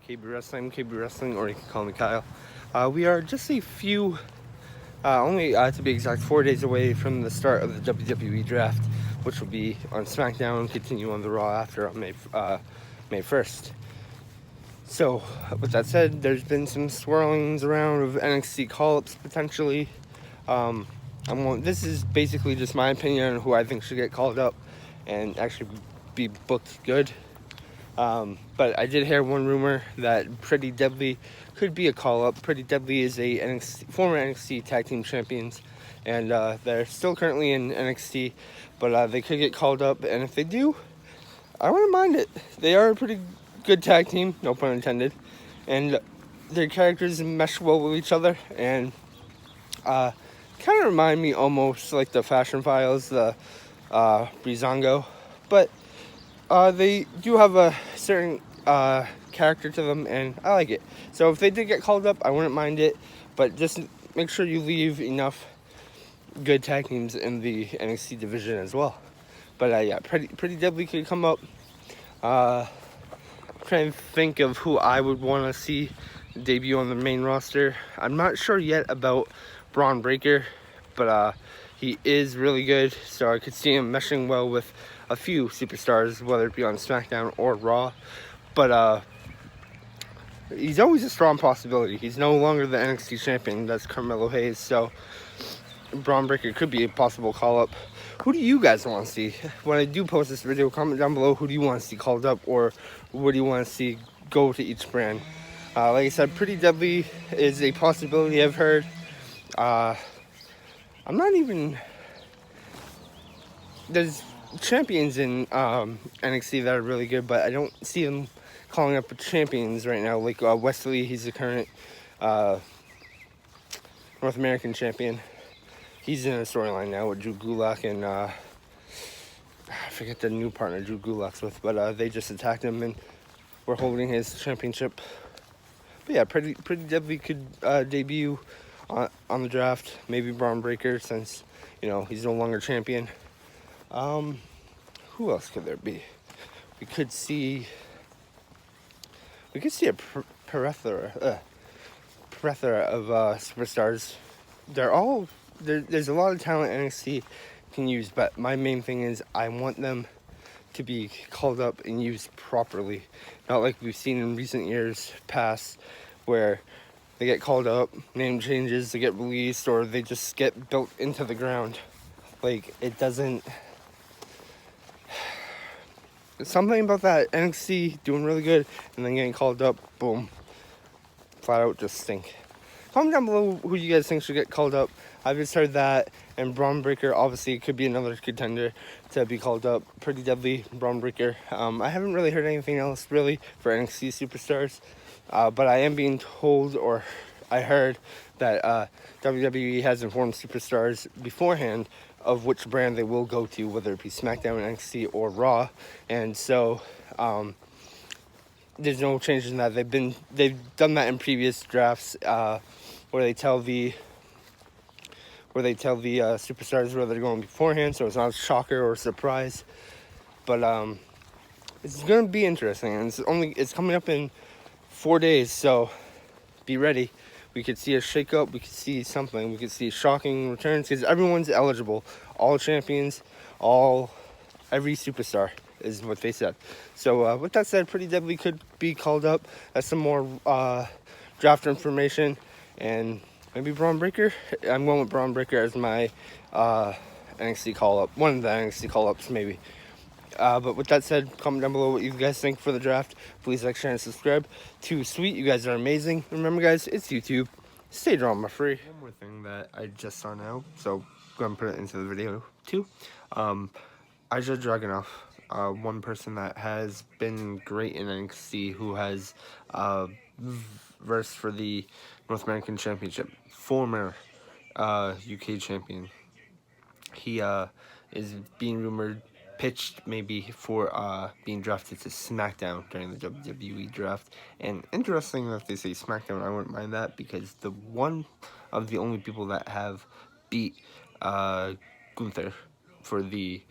to KB Wrestling. KB Wrestling, or you can call me Kyle. We are just a few, only to be exact, 4 days away from the start of the WWE draft, which will be on SmackDown and continue on the Raw after on May 1st. So, with that said, there's been some swirlings around of NXT call-ups potentially. This is basically just my opinion on who I think should get called up and actually be booked good. But I did hear one rumor that Pretty Deadly could be a call-up. Pretty Deadly is a former NXT Tag Team champions, and they're still currently in NXT, but they could get called up, and if they do, I wouldn't mind it. They are a pretty good tag team, no pun intended, and their characters mesh well with each other, and kind of remind me almost like the Fashion Files, the Breezango, but they do have a certain character to them, and I like it. So if they did get called up, I wouldn't mind it, but just make sure you leave enough good tag teams in the NXT division as well. But yeah, Pretty Deadly could come up. Trying to think of who I would want to see debut on the main roster. I'm not sure yet about Braun Breaker, but he is really good, so I could see him meshing well with a few superstars, whether it be on SmackDown or Raw. But he's always a strong possibility. He's no longer the NXT champion. That's Carmelo Hayes, so Braun Breaker could be a possible call-up. Who do you guys want to see? When I do post this video, comment down below who do you want to see called up, or what do you want to see go to each brand. Like I said, Pretty Deadly is a possibility I've heard. I'm not even... There's champions in NXT that are really good, but I don't see them calling up champions right now. Like Wesley, he's the current North American champion. He's in a storyline now with Drew Gulak and I forget the new partner Drew Gulak's with, but they just attacked him and we're holding his championship. But yeah, Pretty Deadly could debut on the draft. Maybe Braun Breaker, since he's no longer champion. Who else could there be? We could see a plethora of superstars. There's a lot of talent NXT can use, but my main thing is I want them to be called up and used properly. Not like we've seen in recent years past, where they get called up, name changes, they get released, or they just get built into the ground. Like, it doesn't... Something about that NXT doing really good and then getting called up, boom, flat out just stink. Comment down below who you guys think should get called up. I've just heard that, and Braun Breaker obviously could be another contender to be called up. Pretty Deadly, Braun Breaker. I haven't really heard anything else really for NXT superstars, but I am being told, or I heard that WWE has informed superstars beforehand of which brand they will go to, whether it be SmackDown, NXT, or Raw, and so there's no change in that. They've done that in previous drafts, where they tell the superstars where they're going beforehand, so it's not a shocker or a surprise. But it's gonna be interesting, and it's coming up in 4 days, so be ready. We could see a shake-up, we could see something, we could see shocking returns, because everyone's eligible. All champions, every superstar is what they said. So with that said, Pretty Deadly could be called up. That's some more draft information, and maybe Braun Breaker. I'm going with Braun Breaker as my NXT call-up. One of the NXT call-ups, maybe. But with that said, comment down below what you guys think for the draft. Please like, share, and subscribe. Too sweet. You guys are amazing. Remember, guys, it's YouTube. Stay drama-free. One more thing that I just saw now, so go ahead and put it into the video, too. Ilja Dragunov, one person that has been great in NXT, who has versed for the North American Championship. Former UK champion. He is being pitched maybe for being drafted to SmackDown during the WWE draft. And interesting that they say SmackDown, I wouldn't mind that, because the one of the only people that have beat Gunther for the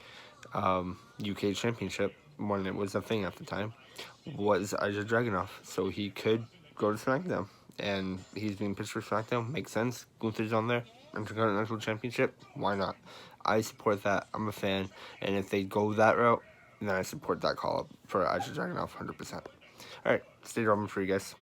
UK Championship when it was a thing at the time, was Ilja Dragunov. So he could go to SmackDown. And he's being pitched for SmackDown. Makes sense. Gunther's on there. Intercontinental Championship. Why not? I support that. I'm a fan. And if they go that route, then I support that call up for Ilja Dragunov 100%. Alright, stay drumming for you guys.